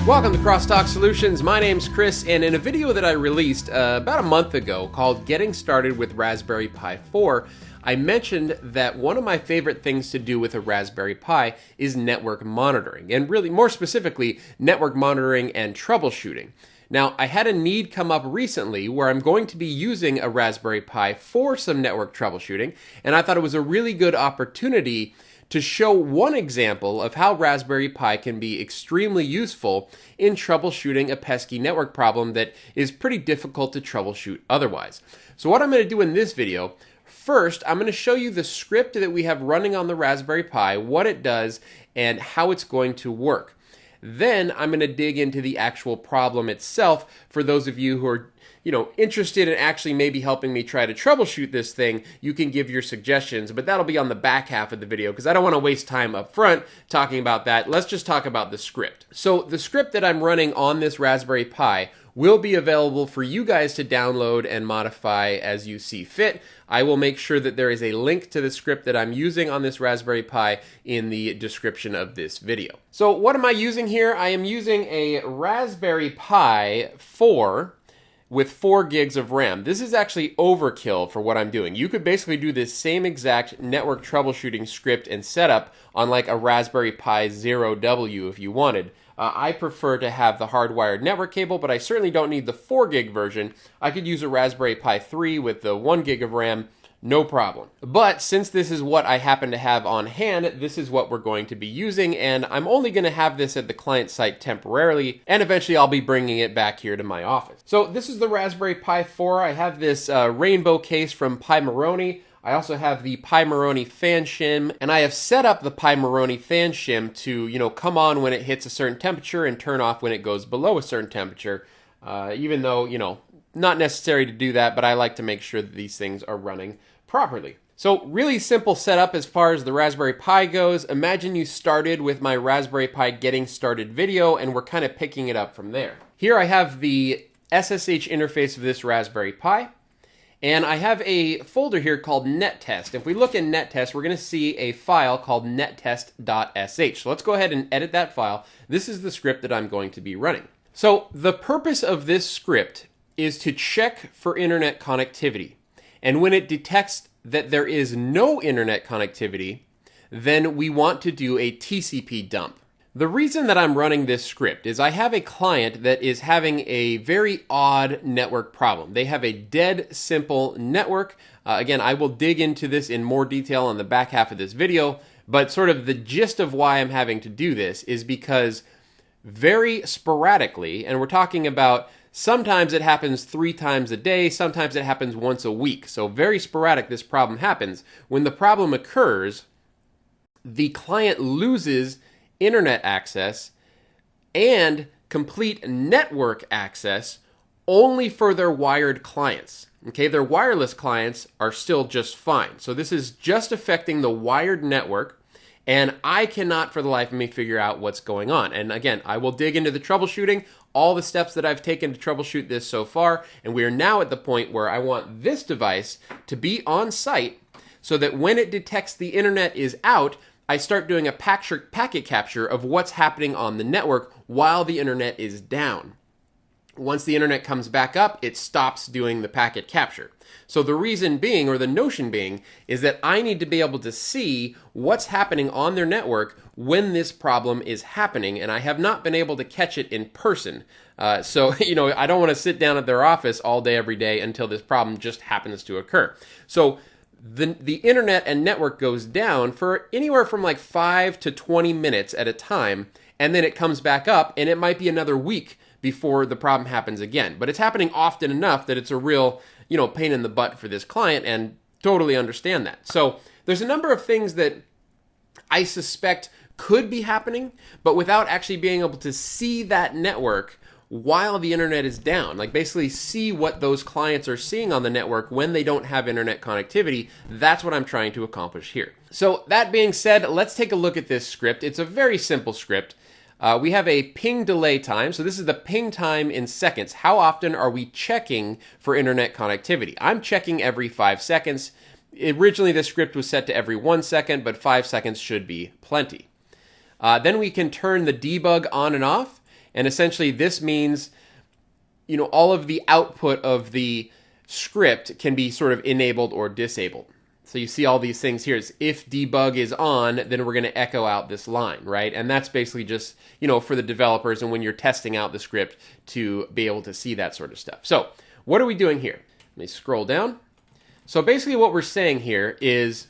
Welcome to Crosstalk Solutions. My name's Chris, and in a video that I released about a month ago called Getting Started with Raspberry Pi 4, I mentioned that one of my favorite things to do with a Raspberry Pi is network monitoring, and really more specifically, network monitoring and troubleshooting. Now, I had a need come up recently where I'm going to be using a Raspberry Pi for some network troubleshooting, and I thought it was a really good opportunity to show one example of how Raspberry Pi can be extremely useful in troubleshooting a pesky network problem that is pretty difficult to troubleshoot otherwise. So what I'm going to do in this video, first I'm going to show you the script that we have running on the Raspberry Pi, what it does, and how it's going to work. Then I'm going to dig into the actual problem itself for those of you who are interested in actually maybe helping me try to troubleshoot this thing. You can give your suggestions, but that'll be on the back half of the video because I don't want to waste time up front talking about that. Let's just talk about the script. So the script that I'm running on this Raspberry Pi will be available for you guys to download and modify as you see fit. I will make sure that there is a link to the script that I'm using on this Raspberry Pi in the description of this video. So what am I using here? I am using a Raspberry Pi 4 with 4 gigs of RAM. This is actually overkill for what I'm doing. You could basically do this same exact network troubleshooting script and setup on like a Raspberry Pi 0W if you wanted. I prefer to have the hardwired network cable, but I certainly don't need the 4 gig version. I could use a Raspberry Pi 3 with the 1 gig of RAM, no problem. But since this is what I happen to have on hand, this is what we're going to be using, and I'm only going to have this at the client site temporarily, and eventually I'll be bringing it back here to my office. So this is the Raspberry Pi 4. I have this rainbow case from Pi-Moroni. I also have the Pi-Moroni fan shim, and I have set up the Pi-Moroni fan shim to, come on when it hits a certain temperature and turn off when it goes below a certain temperature, even though, not necessary to do that, but I like to make sure that these things are running properly. So really simple setup as far as the Raspberry Pi goes. Imagine you started with my Raspberry Pi getting started video and we're kind of picking it up from there. Here I have the SSH interface of this Raspberry Pi, and I have a folder here called nettest. If we look in nettest, we're going to see a file called nettest.sh. So let's go ahead and edit that file. This is the script that I'm going to be running. So the purpose of this script is to check for internet connectivity. And when it detects that there is no internet connectivity, then we want to do a TCP dump. The reason that I'm running this script is I have a client that is having a very odd network problem. They have a dead simple network. Again, I will dig into this in more detail on the back half of this video, but sort of the gist of why I'm having to do this is because very sporadically, and we're talking about sometimes it happens 3 times a day, sometimes it happens once a week. So very sporadic this problem happens. When the problem occurs, the client loses internet access and complete network access only for their wired clients. Okay, their wireless clients are still just fine. So this is just affecting the wired network, and I cannot for the life of me figure out what's going on. And again, I will dig into the troubleshooting, all the steps that I've taken to troubleshoot this so far, and we are now at the point where I want this device to be on site so that when it detects the internet is out, I start doing a packet capture of what's happening on the network while the internet is down. Once the internet comes back up, it stops doing the packet capture. So the reason being, or the notion being, is that I need to be able to see what's happening on their network when this problem is happening, and I have not been able to catch it in person. So I don't want to sit down at their office all day, every day until this problem just happens to occur. So the internet and network goes down for anywhere from like 5 to 20 minutes at a time, and then it comes back up, and it might be another week before the problem happens again. But it's happening often enough that it's a real, pain in the butt for this client, and totally understand that. So there's a number of things that I suspect could be happening, but without actually being able to see that network while the internet is down, like basically see what those clients are seeing on the network when they don't have internet connectivity. That's what I'm trying to accomplish here. So that being said, let's take a look at this script. It's a very simple script. We have a ping delay time. So this is the ping time in seconds. How often are we checking for internet connectivity? I'm checking every 5 seconds. Originally, this script was set to every 1 second, but 5 seconds should be plenty. Then we can turn the debug on and off. And essentially this means, all of the output of the script can be sort of enabled or disabled. So you see all these things here. It's if debug is on, then we're going to echo out this line, right? And that's basically just, for the developers and when you're testing out the script to be able to see that sort of stuff. So what are we doing here? Let me scroll down. So basically what we're saying here is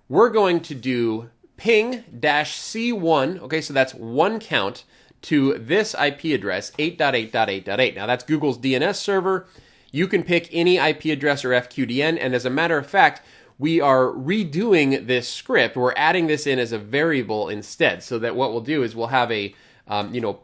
we're going to do ping-c1, okay, so that's one count to this IP address, 8.8.8.8. Now that's Google's DNS server. You can pick any IP address or FQDN, and as a matter of fact, we are redoing this script. We're adding this in as a variable instead, so that what we'll do is we'll have a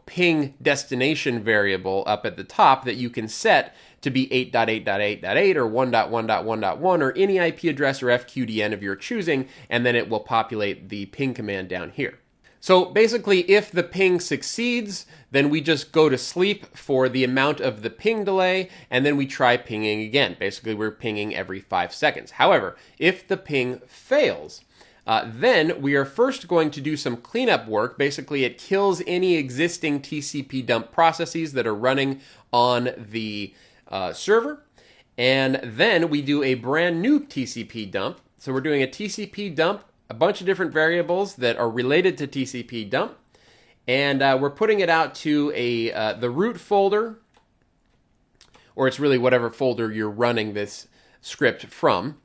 ping destination variable up at the top that you can set to be 8.8.8.8 or 1.1.1.1 or any IP address or FQDN of your choosing, and then it will populate the ping command down here. So basically, if the ping succeeds, then we just go to sleep for the amount of the ping delay, and then we try pinging again. Basically, we're pinging every 5 seconds. However, if the ping fails, then we are first going to do some cleanup work. Basically, it kills any existing TCP dump processes that are running on the server, and then we do a brand new TCP dump. So we're doing a TCP dump, a bunch of different variables that are related to TCP dump, and we're putting it out to the root folder, or it's really whatever folder you're running this script from,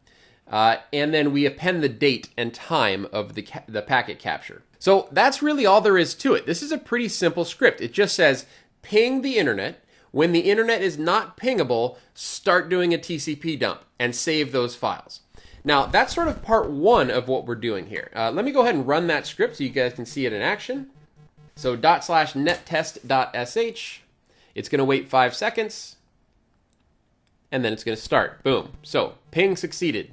and then we append the date and time of the packet capture. So that's really all there is to it. This is a pretty simple script. It just says ping the internet. When the internet is not pingable, start doing a TCP dump and save those files. Now, that's sort of part one of what we're doing here. Let me go ahead and run that script so you guys can see it in action. So /nettest.sh, it's going to wait 5 seconds, and then it's going to start. Boom. So ping succeeded.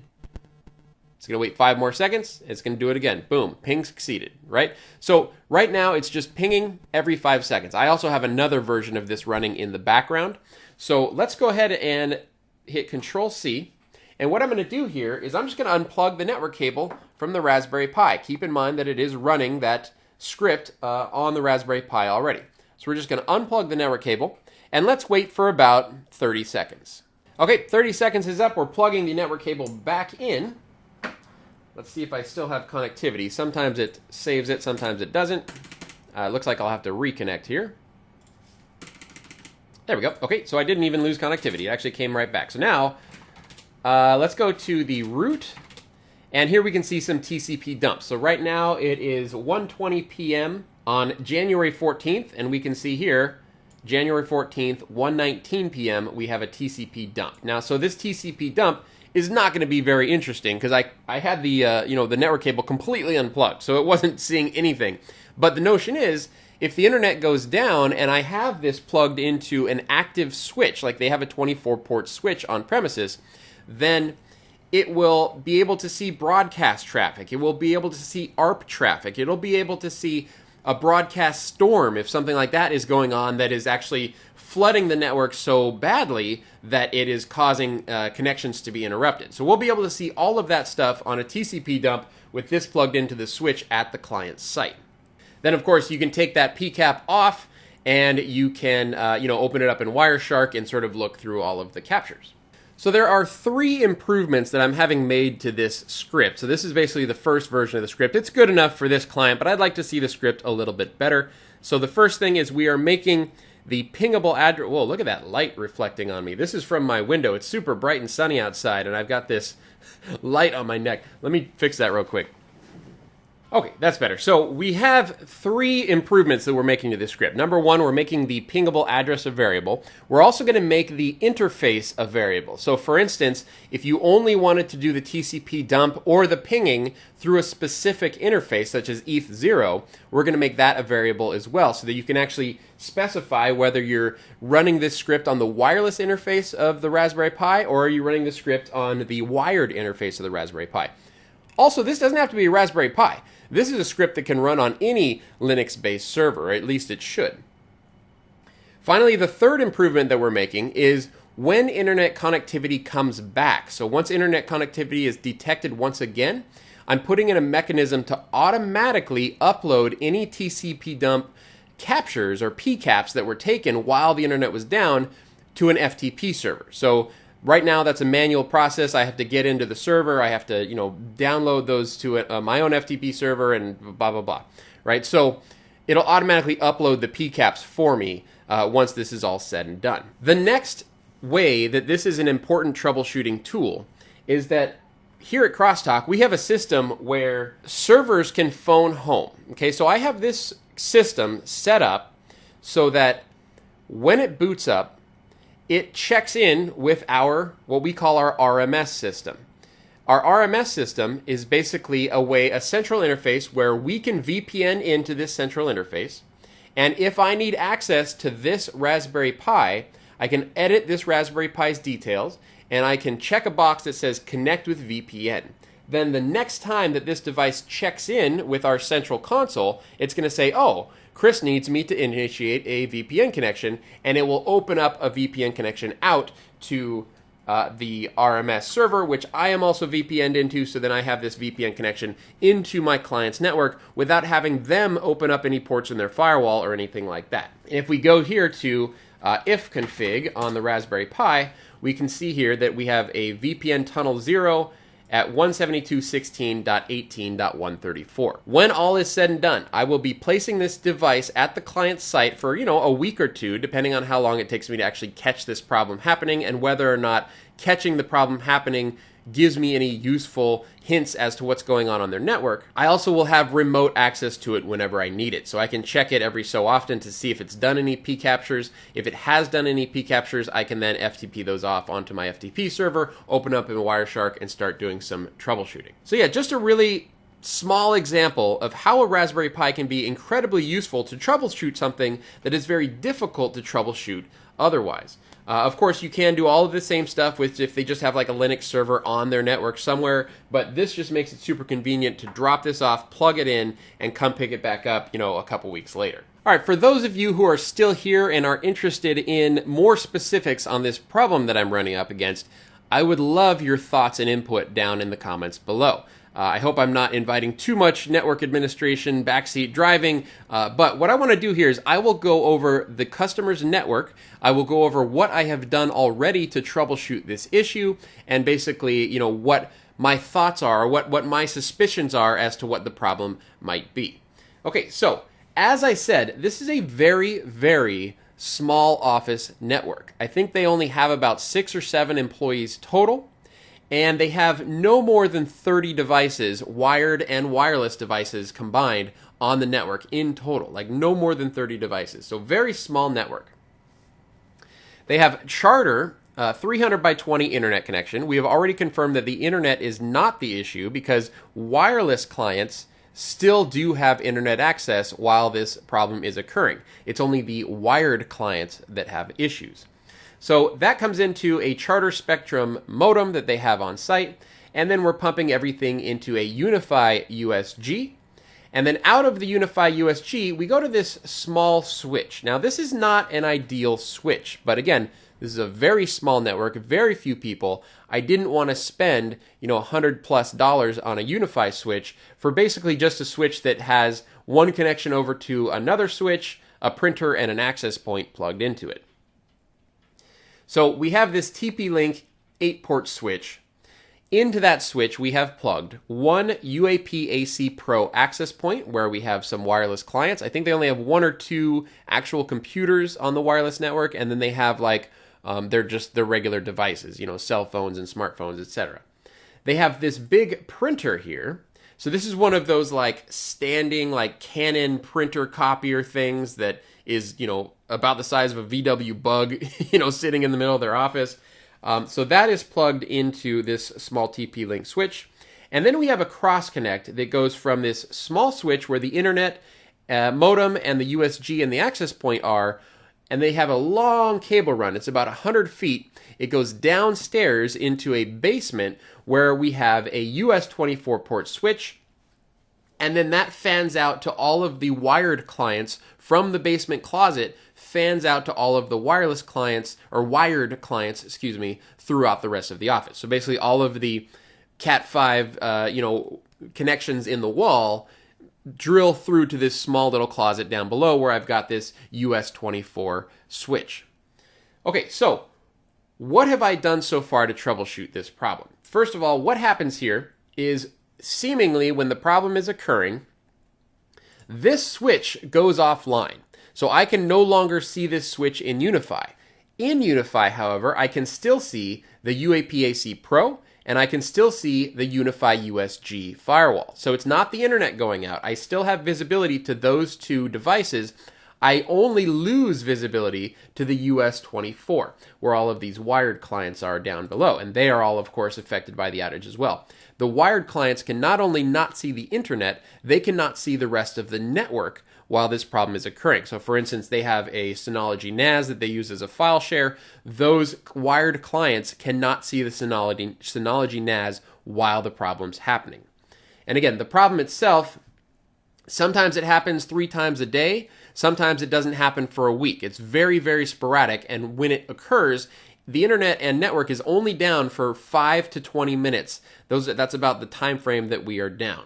It's going to wait 5 more seconds. It's going to do it again. Boom. Ping succeeded, right? So right now, it's just pinging every 5 seconds. I also have another version of this running in the background. So let's go ahead and hit Control-C. And what I'm going to do here is I'm just going to unplug the network cable from the Raspberry Pi. Keep in mind that it is running that script on the Raspberry Pi already. So we're just going to unplug the network cable, and let's wait for about 30 seconds. Okay, 30 seconds is up. We're plugging the network cable back in. Let's see if I still have connectivity. Sometimes it saves it, sometimes it doesn't. Looks like I'll have to reconnect here. There we go. Okay, so I didn't even lose connectivity. It actually came right back. So now, let's go to the root, and here we can see some TCP dumps. So right now it is 1:20 p.m. on January 14th, and we can see here, January 14th, 1:19 p.m., we have a TCP dump. Now, so this TCP dump is not going to be very interesting because I had the the network cable completely unplugged, so it wasn't seeing anything. But the notion is, if the internet goes down and I have this plugged into an active switch, like they have a 24-port switch on premises, then it will be able to see broadcast traffic. It will be able to see ARP traffic. It'll be able to see a broadcast storm if something like that is going on that is actually flooding the network so badly that it is causing connections to be interrupted. So we'll be able to see all of that stuff on a TCP dump with this plugged into the switch at the client site. Then, of course, you can take that PCAP off and you can open it up in Wireshark and sort of look through all of the captures. So there are 3 improvements that I'm having made to this script. So this is basically the first version of the script. It's good enough for this client, but I'd like to see the script a little bit better. So the first thing is we are making the pingable address. Whoa, look at that light reflecting on me. This is from my window. It's super bright and sunny outside, and I've got this light on my neck. Let me fix that real quick. Okay, that's better. So we have 3 improvements that we're making to this script. Number 1, we're making the pingable address a variable. We're also going to make the interface a variable. So for instance, if you only wanted to do the TCP dump or the pinging through a specific interface, such as ETH0, we're going to make that a variable as well, so that you can actually specify whether you're running this script on the wireless interface of the Raspberry Pi or are you running the script on the wired interface of the Raspberry Pi. Also, this doesn't have to be a Raspberry Pi. This is a script that can run on any Linux-based server, or at least it should. Finally, the third improvement that we're making is when internet connectivity comes back. So once internet connectivity is detected once again, I'm putting in a mechanism to automatically upload any TCP dump captures or PCAPs that were taken while the internet was down to an FTP server. So right now that's a manual process. I have to get into the server. I have to, download those to my own FTP server and blah, blah, blah, right? So it'll automatically upload the PCAPs for me once this is all said and done. The next way that this is an important troubleshooting tool is that here at Crosstalk, we have a system where servers can phone home. Okay, so I have this system set up so that when it boots up, it checks in with what we call our RMS system. Our RMS system is basically a central interface where we can VPN into this central interface. And if I need access to this Raspberry Pi, I can edit this Raspberry Pi's details, and I can check a box that says connect with VPN. Then the next time that this device checks in with our central console, it's going to say, oh, Chris needs me to initiate a VPN connection, and it will open up a VPN connection out to the RMS server, which I am also VPN'd into, so then I have this VPN connection into my client's network without having them open up any ports in their firewall or anything like that. If we go here to ifconfig on the Raspberry Pi, we can see here that we have a VPN tunnel 0 at 172.16.18.134. When all is said and done, I will be placing this device at the client's site for, a week or two, depending on how long it takes me to actually catch this problem happening and whether or not catching the problem happening gives me any useful hints as to what's going on their network. I also will have remote access to it whenever I need it, so I can check it every so often to see if it's done any P captures. If it has done any P captures, I can then FTP those off onto my FTP server, open up in Wireshark, and start doing some troubleshooting. So yeah, just a really small example of how a Raspberry Pi can be incredibly useful to troubleshoot something that is very difficult to troubleshoot otherwise. Of course, you can do all of the same stuff with if they just have like a Linux server on their network somewhere, but this just makes it super convenient to drop this off, plug it in, and come pick it back up, a couple weeks later. All right, for those of you who are still here and are interested in more specifics on this problem that I'm running up against, I would love your thoughts and input down in the comments below. I hope I'm not inviting too much network administration, backseat driving, but what I want to do here is I will go over the customer's network. I will go over what I have done already to troubleshoot this issue, and basically, what my thoughts are, or what my suspicions are as to what the problem might be. Okay, so as I said, this is a very, very small office network. I think they only have about 6 or 7 employees total. And they have no more than 30 devices, wired and wireless devices combined on the network in total, like no more than 30 devices. So very small network. They have Charter 300 by 20 internet connection. We have already confirmed that the internet is not the issue because wireless clients still do have internet access while this problem is occurring. It's only the wired clients that have issues. So that comes into a Charter Spectrum modem that they have on site, and then we're pumping everything into a Unify USG. And then out of the Unify USG, we go to this small switch. Now this is not an ideal switch, but again, this is a very small network, very few people. I didn't want to spend, $100+ on a Unify switch for basically just a switch that has one connection over to another switch, a printer, and an access point plugged into it. So we have this TP-Link 8-port switch. Into that switch, we have plugged one UAP AC Pro access point where we have some wireless clients. I think they only have 1 or 2 actual computers on the wireless network, and then they have they're just their regular devices, cell phones and smartphones, etc. They have this big printer here. So this is one of those standing Canon printer copier things that is, about the size of a VW Bug, sitting in the middle of their office. So that is plugged into this small TP-Link switch. And then we have a cross connect that goes from this small switch where the internet modem and the USG and the access point are, and they have a long cable run. It's about 100 feet. It goes downstairs into a basement where we have a US 24-port switch. And then that fans out to all of the wired clients from the basement closet, fans out to all of the wireless clients, or wired clients, throughout the rest of the office. So basically all of the Cat5, connections in the wall drill through to this small little closet down below where I've got this US24 switch. Okay, so what have I done so far to troubleshoot this problem? First of all, what happens here is seemingly when the problem is occurring, this switch goes offline. So I can no longer see this switch in UniFi. In UniFi, however, I can still see the UAPAC Pro, and I can still see the UniFi USG firewall. So it's not the internet going out. I still have visibility to those two devices. I only lose visibility to the US24, where all of these wired clients are down below, and they are all, of course, affected by the outage as well. The wired clients can not only not see the internet, they cannot see the rest of the network while this problem is occurring. So for instance, they have a Synology NAS that they use as a file share. Those wired clients cannot see the Synology NAS while the problem's happening. And again, the problem itself, sometimes it happens 3 times a day. Sometimes it doesn't happen for a week. It's very, very sporadic. And when it occurs, the internet and network is only down for 5 to 20 minutes. That's about the time frame that we are down.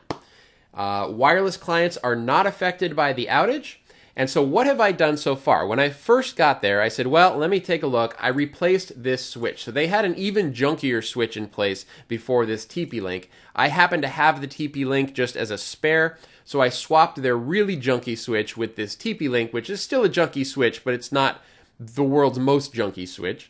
Wireless clients are not affected by the outage. And so what have I done so far? When I first got there, I said, well, let me take a look. I replaced this switch. So they had an even junkier switch in place before this TP-Link. I happen to have the TP-Link just as a spare. So I swapped their really junky switch with this TP-Link, which is still a junky switch, but it's not the world's most junky switch.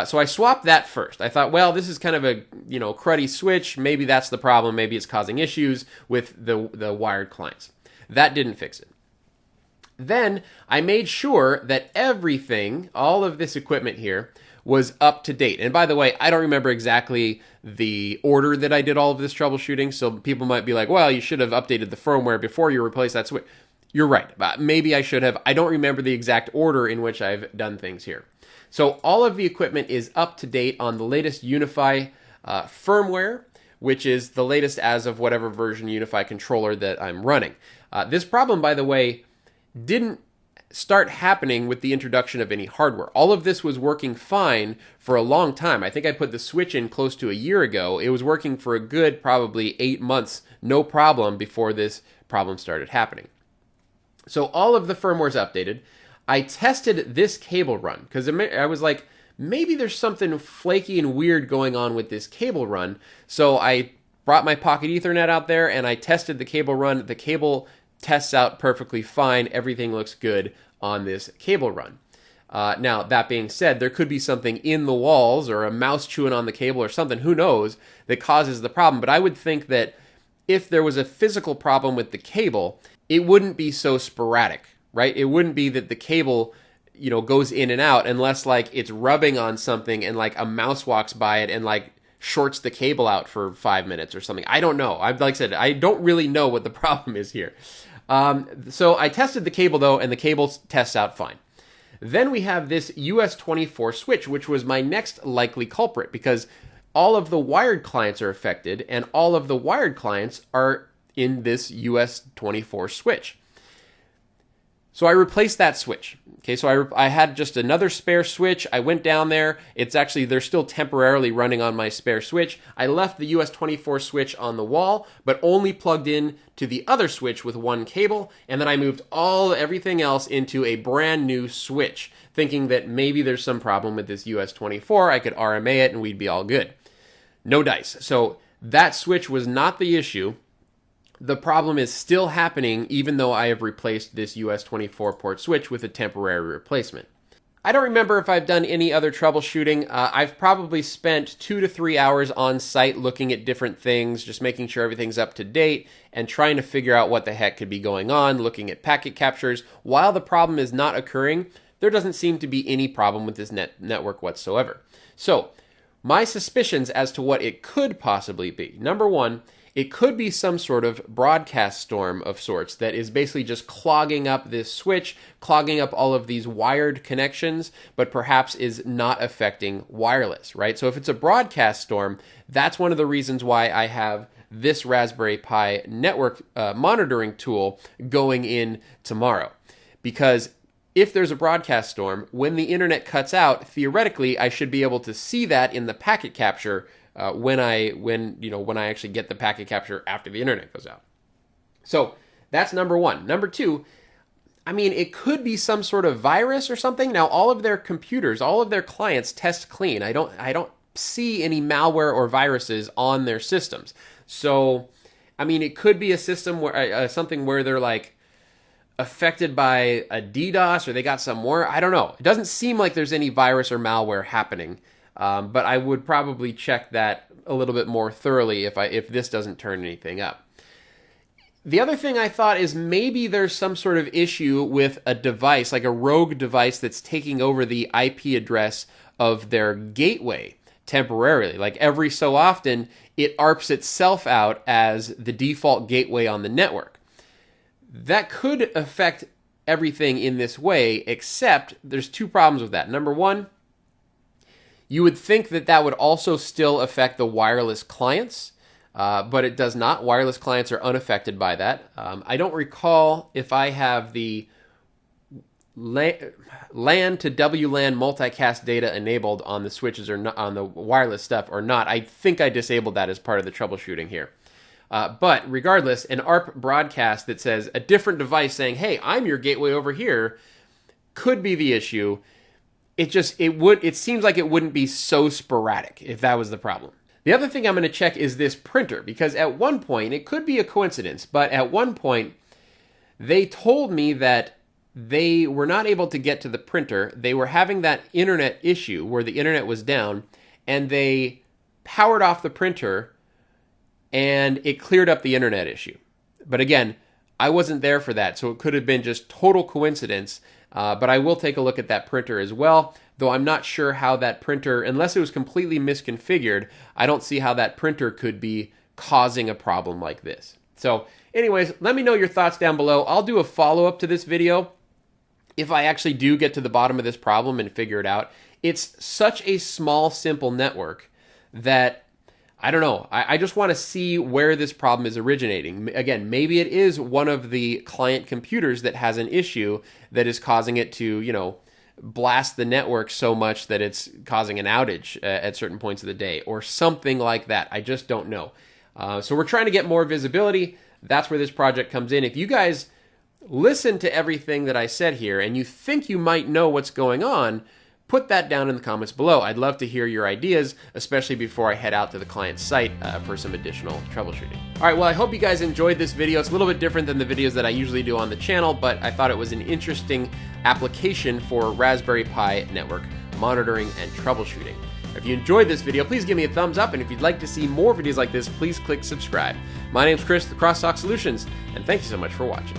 So I swapped that first. I thought, well, this is kind of a cruddy switch. Maybe that's the problem. Maybe it's causing issues with the wired clients. That didn't fix it. Then I made sure that everything, all of this equipment here, was up to date. And by the way, I don't remember exactly the order that I did all of this troubleshooting, so people might be like, well, you should have updated the firmware before you replaced that switch. You're right. Maybe I should have. I don't remember the exact order in which I've done things here. So all of the equipment is up to date on the latest UniFi firmware, which is the latest as of whatever version UniFi controller that I'm running. This problem, by the way, didn't start happening with the introduction of any hardware. All of this was working fine for a long time. I think I put the switch in close to a year ago. It was working for a good probably 8 months, no problem, before this problem started happening. So all of the firmware's updated. I tested this cable run because I was like, maybe there's something flaky and weird going on with this cable run. So I brought my pocket Ethernet out there and I tested the cable run. The cable tests out perfectly fine. Everything looks good on this cable run. Now, that being said, there could be something in the walls or a mouse chewing on the cable or something, who knows, that causes the problem. But I would think that if there was a physical problem with the cable, it wouldn't be so sporadic, right? It wouldn't be that the cable, goes in and out unless like it's rubbing on something and like a mouse walks by it and like shorts the cable out for 5 minutes or something. I don't know. Like I said, I don't really know what the problem is here. So I tested the cable though, and the cable tests out fine. Then we have this US24 switch, which was my next likely culprit because all of the wired clients are affected and all of the wired clients are in this US24 switch. So I replaced that switch. Okay, so I had just another spare switch. I went down there. They're still temporarily running on my spare switch. I left the US24 switch on the wall, but only plugged in to the other switch with one cable, and then I moved everything else into a brand new switch, thinking that maybe there's some problem with this US24. I could RMA it and we'd be all good. No dice. So that switch was not the issue. The problem is still happening even though I have replaced this US24 port switch with a temporary replacement. I don't remember if I've done any other troubleshooting. I've probably spent 2 to 3 hours on site looking at different things, just making sure everything's up to date and trying to figure out what the heck could be going on, looking at packet captures. While the problem is not occurring, there doesn't seem to be any problem with this network whatsoever. So, my suspicions as to what it could possibly be. Number one, it could be some sort of broadcast storm of sorts that is basically just clogging up this switch, clogging up all of these wired connections, but perhaps is not affecting wireless, right? So if it's a broadcast storm, that's one of the reasons why I have this Raspberry Pi network monitoring tool going in tomorrow. Because if there's a broadcast storm, when the internet cuts out, theoretically, I should be able to see that in the packet capture when I actually get the packet capture after the internet goes out. So That's number one. Number two, I mean, it could be some sort of virus or something. Now, all of their computers, all of their clients test clean. I don't see any malware or viruses on their systems. So, I mean, it could be a system where something where they're like affected by a DDoS or they got some more. I don't know. It doesn't seem like there's any virus or malware happening. But I would probably check that a little bit more thoroughly if this doesn't turn anything up. The other thing I thought is maybe there's some sort of issue with a device, like a rogue device that's taking over the IP address of their gateway temporarily. Like every so often, it ARPs itself out as the default gateway on the network. That could affect everything in this way, except there's two problems with that. Number one, you would think that that would also still affect the wireless clients, but it does not. Wireless clients are unaffected by that. I don't recall if I have the LAN to WLAN multicast data enabled on the switches or not, on the wireless stuff or not. I think I disabled that as part of the troubleshooting here. But regardless, an ARP broadcast that says a different device saying, hey, I'm your gateway over here, could be the issue. It seems like it wouldn't be so sporadic if that was the problem. The other thing I'm going to check is this printer, because at one point, it could be a coincidence, but at one point, they told me that they were not able to get to the printer. They were having that internet issue where the internet was down, and they powered off the printer, and it cleared up the internet issue. But again, I wasn't there for that, so it could have been just total coincidence. But I will take a look at that printer as well, though I'm not sure how that printer, unless it was completely misconfigured, I don't see how that printer could be causing a problem like this. So anyways, let me know your thoughts down below. I'll do a follow-up to this video if I actually do get to the bottom of this problem and figure it out. It's such a small, simple network that I don't know. I just want to see where this problem is originating. Again, maybe it is one of the client computers that has an issue that is causing it to, blast the network so much that it's causing an outage at certain points of the day or something like that. I just don't know. So we're trying to get more visibility. That's where this project comes in. If you guys listen to everything that I said here and you think you might know what's going on, put that down in the comments below. I'd love to hear your ideas, especially before I head out to the client's site for some additional troubleshooting. All right, well, I hope you guys enjoyed this video. It's a little bit different than the videos that I usually do on the channel, but I thought it was an interesting application for Raspberry Pi network monitoring and troubleshooting. If you enjoyed this video, please give me a thumbs up, and if you'd like to see more videos like this, please click subscribe. My name's Chris, the Crosstalk Solutions, and thank you so much for watching.